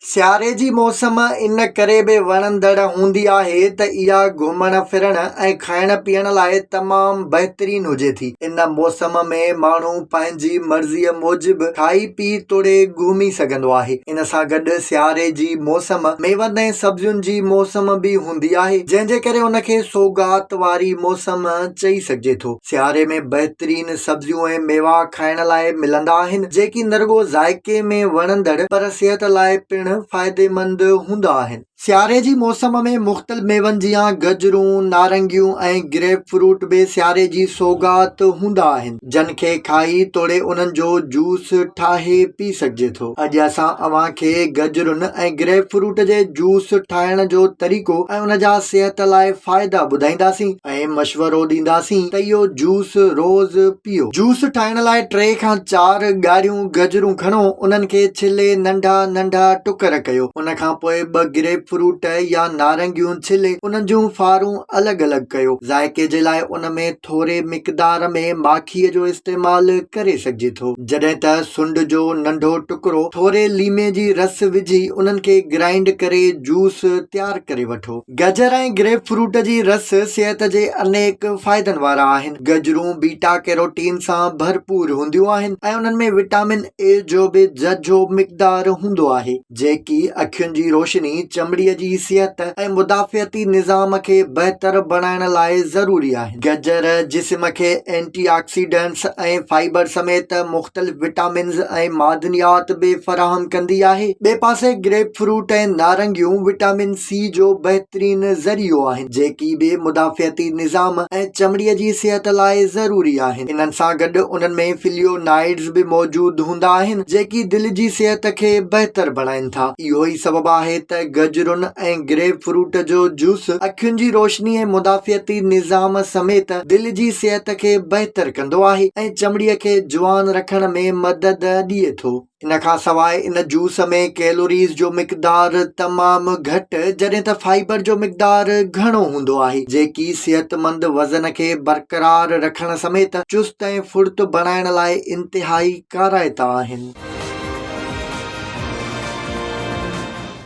सियारे जी मौसम इन करे बि वणंदड़ हूंदी आहे त इहा घुमण फिरण ऐं खाइण पीअण लाइ तमामु बहितरीन हुजे थी। इन मौसम में माण्हू पंहिंजी मर्ज़ीअ मूजिबि खाई पी तोड़े घुमी सघंदो आहे। इन सां गॾु सियारे जी मौसम मेवनि ऐं सब्जियुनि जी मौसम बि हूंदी आहे, जंहिंजे करे उनखे सौगात वारी मौसम चई सघिजे थो। सियारे में बहितरीन सब्जियूं ऐं मेवा खाइण लाइ मिलंदा आहिनि, जेकी न रुगो ज़ाइके में वणंदड़ पर सिहत लाइ पिण फ़ाइदेमंद हूंदा आहिनि। सियारे जी मौसम में मुख़्तलिफ़ मेवनि जीअं गजरूं, नारंगियूं ऐं ग्रेप फ्रूट बि सियारे जी सौगात हूंदा आहिनि, जिन खे खाई तोड़े उन्हनि जो जूस ठाहे पी सघिजे थो। अॼु असां अव्हां खे गजरुनि ऐं ग्रेप फ्रूट जे जूस ठाहिण जो तरीक़ो ऐं उन जा सिहत लाइ फ़ाइदा ॿुधाईंदासीं ऐं मशवरो ॾींदासीं त इहो जूस रोज़ पीओ। जूस ठाहिण लाइ 3 खां 4 ॻाढ़ियूं गजरूं खणो, उन्हनि खे छिले नंढा नंढा टुकर कयो। उन खां पोइ 2 ग्रेप फ्रूट या नारंगियूं छिले उन्हनि जूं फारूं अलॻि अलॻि कयो। ज़ाइके जे लाइ उन में थोरे मिक़दार में माखीअ जो इस्तेमाल करे सघिजे थो। जॾहिं त सुंड जो नंढो टुकड़ो थोरे लीमे जी रस विझी उन्हनि खे ग्राइंड करे जूस तैयार करे वठो। गजर ऐं ग्रेप फ्रूट जी रस सिहत जे अनेक फ़ाइदनि वारा आहिनि। गजरूं बीटा कैरोटीन सां भरपूर हूंदियूं आहिनि ऐं उन्हनि में विटामिन ए जो बि झझो मिक़दार हूंदो आहे, जेकी अखियुनि जी रोशनी, चमड़ीअ जी सिहत ऐं मुदाफ़ियती निज़ाम खे बहितर बणाइण लाइ ज़रूरी आहे। गजर जिस्म खे एंटीऑक्सीडेंट्स ऐं फाइबर समेत मुख़्तलिफ़ विटामिन्स ऐं मादनियात बि फ़राहम कंदी आहे। ॿिए पासे ग्रेप फ्रूट ऐं नारंगियूं विटामिन सी जो बहितरीन ज़रियो आहिनि, जेकी बि मुदाफ़ियती निज़ाम ऐं चमड़ीअ जी सिहत लाइ ज़रूरी आहिनि। इन्हनि सां गॾु उन्हनि में फिलियोनाइड्स बि मौजूद हूंदा आहिनि, जेकी दिलि जी सिहत खे बहितर बणाइनि था। इहो ई सबबु आहे त गजरुनि ऐं ग्रेप फ्रूट जो जूस अखियुनि जी रोशनी ऐं मुदाफ़ियती निज़ाम समेत दिलि जी सिहत खे बहितर कंदो आहे ऐं चमड़ीअ खे जुवान रखण में मदद ॾिए थो। इन खां सवाइ इन जूस में कैलोरीज़ जो मिक़दार तमामु घटि, जॾहिं त फाइबर जो मिक़दार घणो हूंदो आहे, जेकी सिहतमंद वज़न खे बरक़रार रखण समेत चुस्त ऐं फुर्त बणाइण लाइ इंतिहाई काराइता आहिनि।